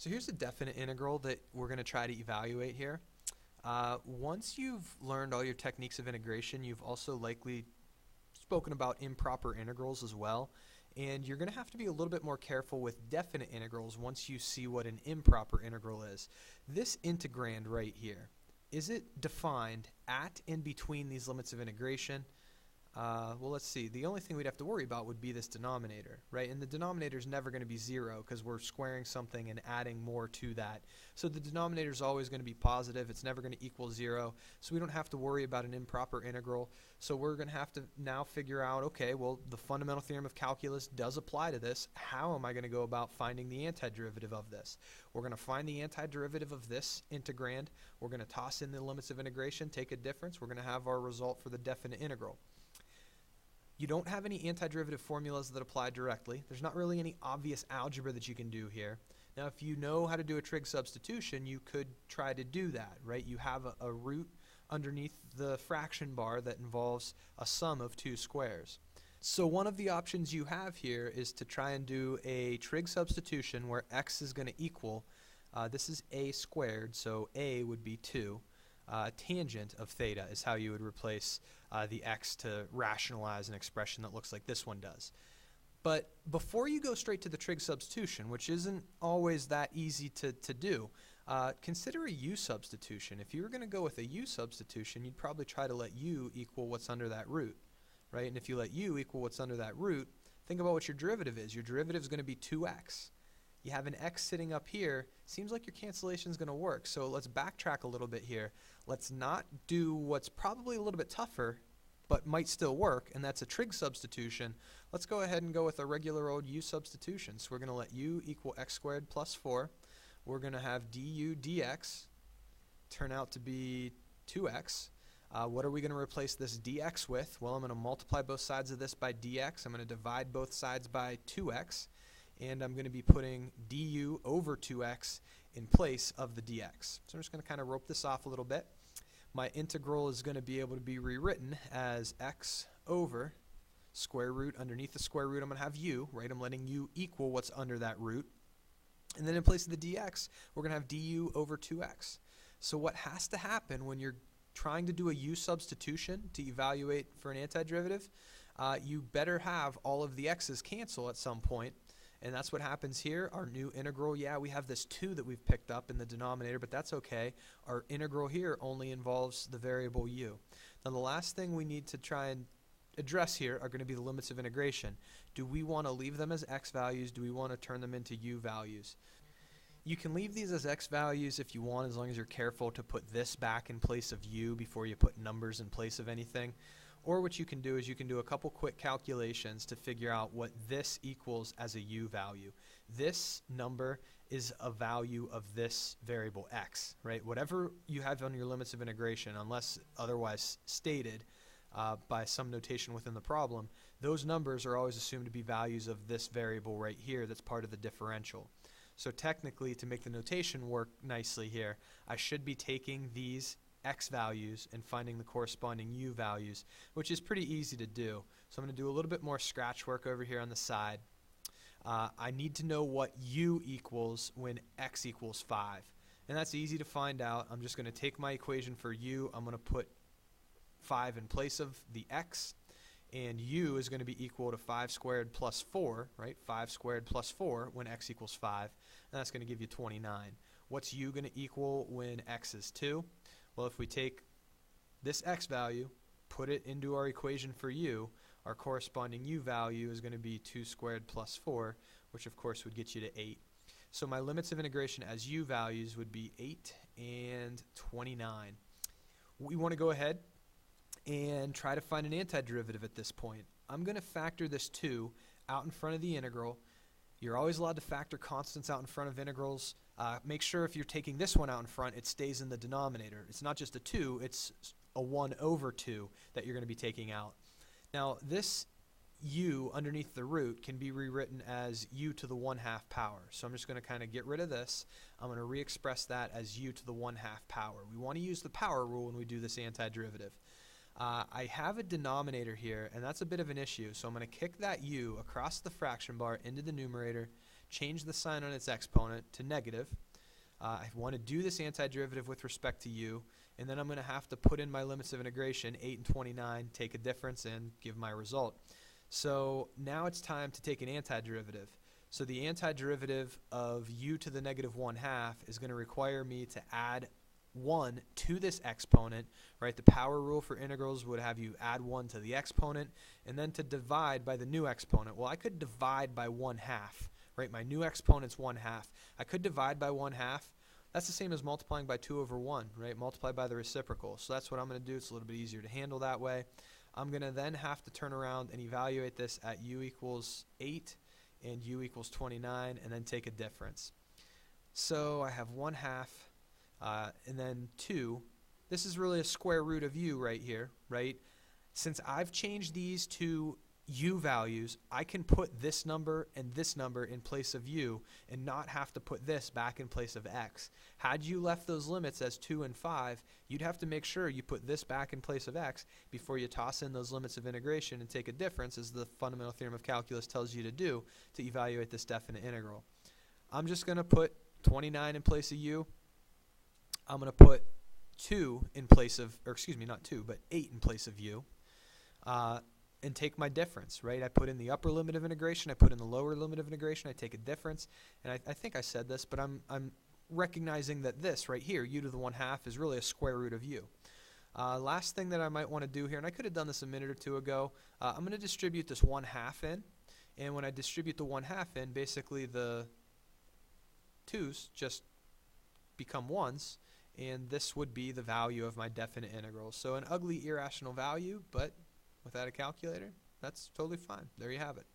So here's a definite integral that we're going to try to evaluate here. Once you've learned all your techniques of integration, you've also likely spoken about improper integrals as well. And you're going to have to be a little bit more careful with definite integrals once you see what an improper integral is. This integrand right here, is it defined at and between these limits of integration? Well, let's see. The only thing we'd have to worry about would be this denominator, right? And the denominator is never going to be 0 because we're squaring something and adding more to that. So the denominator is always going to be positive. It's never going to equal 0. So we don't have to worry about an improper integral. So we're going to have to now figure out, okay, well, the fundamental theorem of calculus does apply to this. How am I going to go about finding the antiderivative of this? We're going to find the antiderivative of this integrand. We're going to toss in the limits of integration, take a difference. We're going to have our result for the definite integral. You don't have any antiderivative formulas that apply directly. There's not really any obvious algebra that you can do here. Now, if you know how to do a trig substitution, you could try to do that, right? You have a root underneath the fraction bar that involves a sum of two squares. So one of the options you have here is to try and do a trig substitution where x is going to equal, this is a squared, so a would be 2. Tangent of theta is how you would replace the x to rationalize an expression that looks like this one does. But before you go straight to the trig substitution, which isn't always that easy to do, consider a u substitution. If you were going to go with a u substitution, you'd probably try to let u equal what's under that root, right? And if you let u equal what's under that root, think about what your derivative is. Your derivative is going to be 2x. You have an x sitting up here. Seems like your cancellation is going to work. So let's backtrack a little bit here. Let's not do what's probably a little bit tougher, but might still work, and that's a trig substitution. Let's go ahead and go with a regular old u substitution. So we're going to let u equal x squared plus 4. We're going to have du dx turn out to be 2x. What are we going to replace this dx with? Well, I'm going to multiply both sides of this by dx. I'm going to divide both sides by 2x. And I'm going to be putting du over 2x in place of the dx. So I'm just going to kind of rope this off a little bit. My integral is going to be able to be rewritten as x over square root. Underneath the square root, I'm going to have u, right? I'm letting u equal what's under that root. And then in place of the dx, we're going to have du over 2x. So what has to happen when you're trying to do a u substitution to evaluate for an antiderivative, you better have all of the x's cancel at some point. And that's what happens here. Our new integral, yeah, we have this 2 that we've picked up in the denominator, but that's okay. Our integral here only involves the variable u. Now the last thing we need to try and address here are going to be the limits of integration. Do we want to leave them as x values? Do we want to turn them into u values? You can leave these as x values if you want, as long as you're careful to put this back in place of u before you put numbers in place of anything. Or what you can do is you can do a couple quick calculations to figure out what this equals as a u value. This number is a value of this variable x, right? Whatever you have on your limits of integration, unless otherwise stated by some notation within the problem, those numbers are always assumed to be values of this variable right here that's part of the differential. So technically, to make the notation work nicely here, I should be taking these x values and finding the corresponding u values, which is pretty easy to do. So I'm going to do a little bit more scratch work over here on the side. I need to know what u equals when x equals 5. And that's easy to find out. I'm just going to take my equation for u. I'm going to put 5 in place of the x. And u is going to be equal to 5 squared plus 4, right? 5 squared plus 4 when x equals 5. And that's going to give you 29. What's u going to equal when x is 2? Well, if we take this x value, put it into our equation for u, our corresponding u value is going to be 2 squared plus 4, which of course would get you to 8. So my limits of integration as u values would be 8 and 29. We want to go ahead and try to find an antiderivative at this point. I'm going to factor this 2 out in front of the integral. You're always allowed to factor constants out in front of integrals. Make sure if you're taking this one out in front, it stays in the denominator. It's not just a 2, it's a 1 over 2 that you're going to be taking out. Now this u underneath the root can be rewritten as u to the 1/2 power. So I'm just going to kind of get rid of this. I'm going to re-express that as u to the 1/2 power. We want to use the power rule when we do this antiderivative. I have a denominator here, and that's a bit of an issue. So I'm going to kick that u across the fraction bar into the numerator, change the sign on its exponent to negative. I want to do this antiderivative with respect to u, and then I'm going to have to put in my limits of integration, 8 and 29, take a difference, and give my result. So now it's time to take an antiderivative. So the antiderivative of u to the negative 1/2 is going to require me to add 1 to this exponent, right? The power rule for integrals would have you add 1 to the exponent and then to divide by the new exponent. Well, I could divide by 1/2, right? My new exponent's 1/2. I could divide by 1/2. That's the same as multiplying by 2 over 1, right? Multiply by the reciprocal. So that's what I'm going to do. It's a little bit easier to handle that way. I'm going to then have to turn around and evaluate this at u equals 8 and u equals 29 and then take a difference. So I have 1/2 and then 2. This is really a square root of u right here, right? Since I've changed these to u values, I can put this number and this number in place of u and not have to put this back in place of x. Had you left those limits as 2 and 5, you'd have to make sure you put this back in place of x before you toss in those limits of integration and take a difference, as the fundamental theorem of calculus tells you to do to evaluate this definite integral. I'm just going to put 29 in place of u. I'm going to put 2 in place of, or excuse me, not 2, but 8 in place of u. And take my difference, right? I put in the upper limit of integration, I put in the lower limit of integration, I take a difference, and I think I said this, but I'm recognizing that this right here, u to the 1/2, is really a square root of u. Last thing that I might want to do here, and I could have done this a minute or two ago, I'm going to distribute this 1/2 in, and when I distribute the 1/2 in, basically the 2's just become 1's, and this would be the value of my definite integral. So an ugly irrational value, but without a calculator, that's totally fine. There you have it.